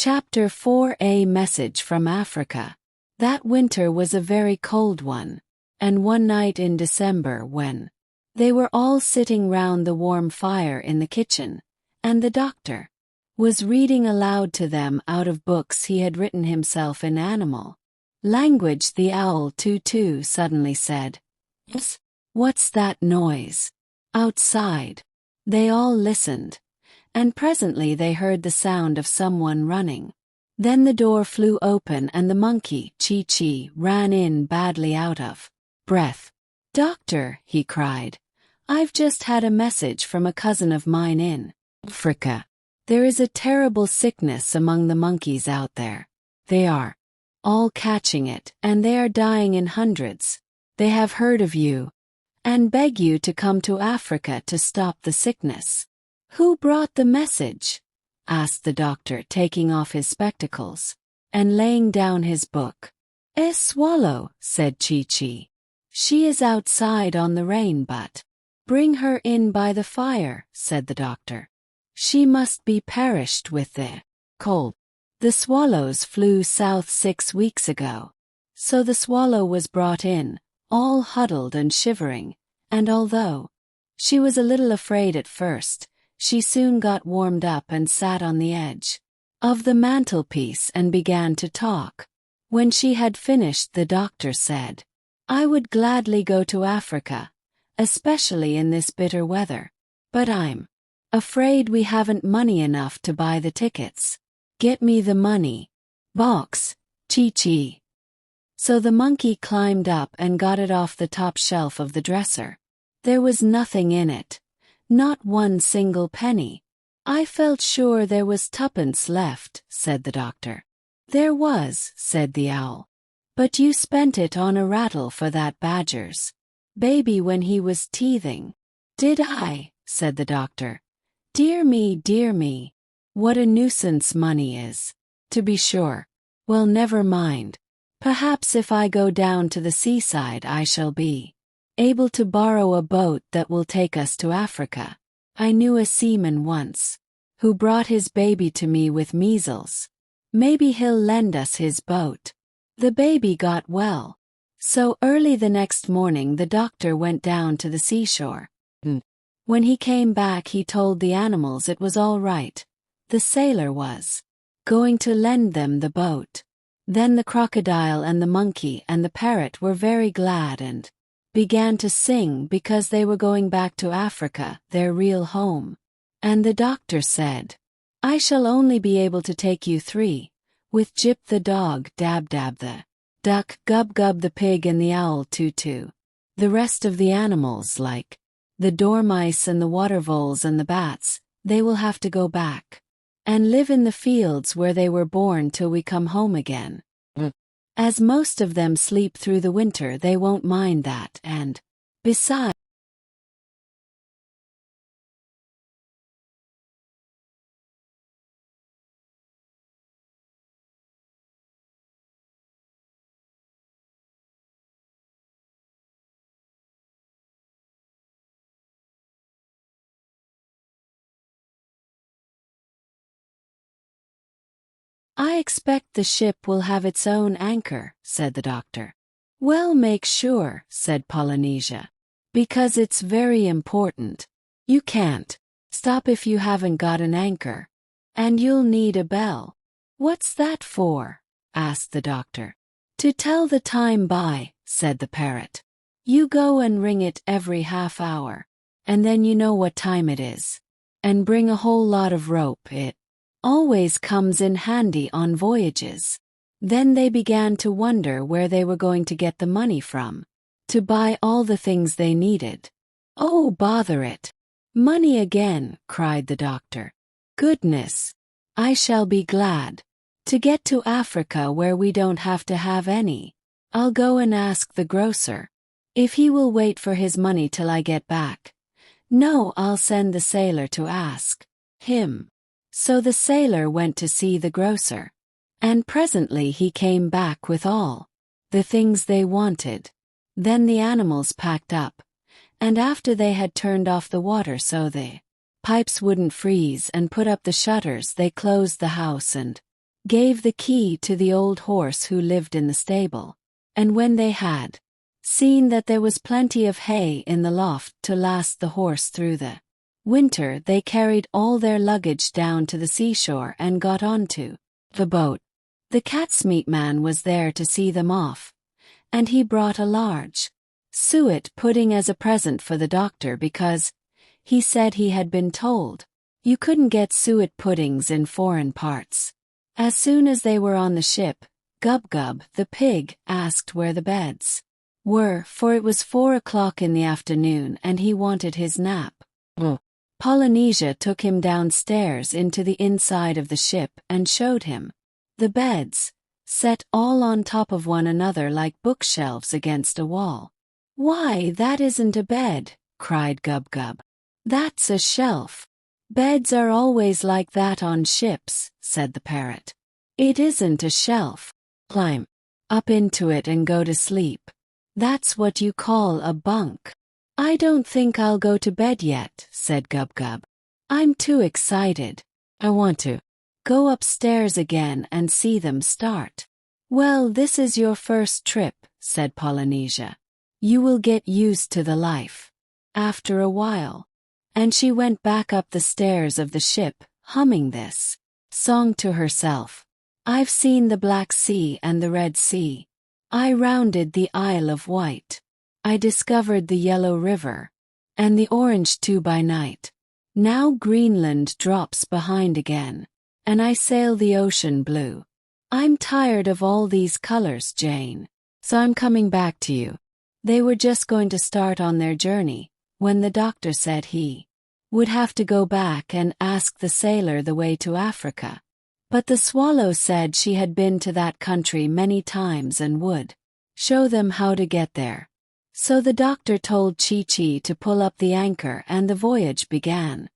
Chapter 4: A Message from Africa. That winter was a very cold one, and one night in December when they were all sitting round the warm fire in the kitchen, and the doctor was reading aloud to them out of books he had written himself in animal language, the owl Tutu suddenly said, "Yes? What's that noise outside?" They all listened, and presently they heard the sound of someone running. Then the door flew open and the monkey, Chi-Chi, ran in badly out of breath. "Doctor," he cried, "I've just had a message from a cousin of mine in Africa. There is a terrible sickness among the monkeys out there. They are all catching it, and they are dying in hundreds. They have heard of you, and beg you to come to Africa to stop the sickness." "Who brought the message?" asked the doctor, taking off his spectacles and laying down his book. "A swallow," said Chi-Chi. "She is outside on the rain, but bring her in by the fire," said the doctor. "She must be perished with the cold." The swallows flew south 6 weeks ago. So the swallow was brought in, all huddled and shivering, and although she was a little afraid at first, she soon got warmed up and sat on the edge of the mantelpiece and began to talk. When she had finished, the doctor said, "I would gladly go to Africa, especially in this bitter weather, but I'm afraid we haven't money enough to buy the tickets. Get me the money box, Chi-Chi." So the monkey climbed up and got it off the top shelf of the dresser. There was nothing in it. Not one single penny. "I felt sure there was tuppence left," said the doctor. "There was," said the owl. "But you spent it on a rattle for that badger's baby when he was teething." "Did I?" said the doctor. Dear me, what a nuisance money is. To be sure. Well, never mind. Perhaps if I go down to the seaside I shall be able to borrow a boat that will take us to Africa. I knew a seaman once who brought his baby to me with measles. Maybe he'll lend us his boat." The baby got well. So early the next morning the doctor went down to the seashore. When he came back he told the animals it was all right. The sailor was going to lend them the boat. Then the crocodile and the monkey and the parrot were very glad and began to sing because they were going back to Africa, their real home. And the doctor said, "I shall only be able to take you 3, with Jip the dog, Dab Dab the duck, Gub Gub the pig and the owl Tutu. The rest of the animals, like the dormice and the water voles and the bats, they will have to go back and live in the fields where they were born till we come home again. As most of them sleep through the winter, they won't mind that, and besides, I expect the ship will have its own anchor," said the doctor. "Well, make sure," said Polynesia, "because it's very important. You can't stop if you haven't got an anchor. And you'll need a bell." "What's that for?" asked the doctor. "To tell the time by," said the parrot. "You go and ring it every half hour, and then you know what time it is. And bring a whole lot of rope. It always comes in handy on voyages." Then they began to wonder where they were going to get the money from to buy all the things they needed. "Oh, bother it. Money again," cried the doctor. "Goodness. I shall be glad to get to Africa where we don't have to have any. I'll go and ask the grocer if he will wait for his money till I get back. No, I'll send the sailor to ask him." So the sailor went to see the grocer, and presently he came back with all the things they wanted. Then the animals packed up, and after they had turned off the water so the pipes wouldn't freeze and put up the shutters, they closed the house and gave the key to the old horse who lived in the stable, and when they had seen that there was plenty of hay in the loft to last the horse through the winter, they carried all their luggage down to the seashore and got onto the boat. The cat's meat man was there to see them off, and he brought a large suet pudding as a present for the doctor because he said he had been told you couldn't get suet puddings in foreign parts. As soon as they were on the ship, Gub-Gub, the pig, asked where the beds were, for it was 4 o'clock in the afternoon and he wanted his nap. Polynesia took him downstairs into the inside of the ship and showed him the beds, set all on top of one another like bookshelves against a wall. "Why, that isn't a bed," cried Gub-Gub. "That's a shelf." "Beds are always like that on ships," said the parrot. "It isn't a shelf. Climb up into it and go to sleep. That's what you call a bunk." "I don't think I'll go to bed yet," said Gub-Gub. "I'm too excited. I want to go upstairs again and see them start." "Well, this is your first trip," said Polynesia. "You will get used to the life after a while." And she went back up the stairs of the ship, humming this song to herself. "I've seen the Black Sea and the Red Sea. I rounded the Isle of Wight. I discovered the Yellow River, and the Orange too by night. Now Greenland drops behind again, and I sail the ocean blue. I'm tired of all these colors, Jane, so I'm coming back to you." They were just going to start on their journey, when the doctor said he would have to go back and ask the sailor the way to Africa. But the swallow said she had been to that country many times and would show them how to get there. So the doctor told Chi-Chi to pull up the anchor and the voyage began.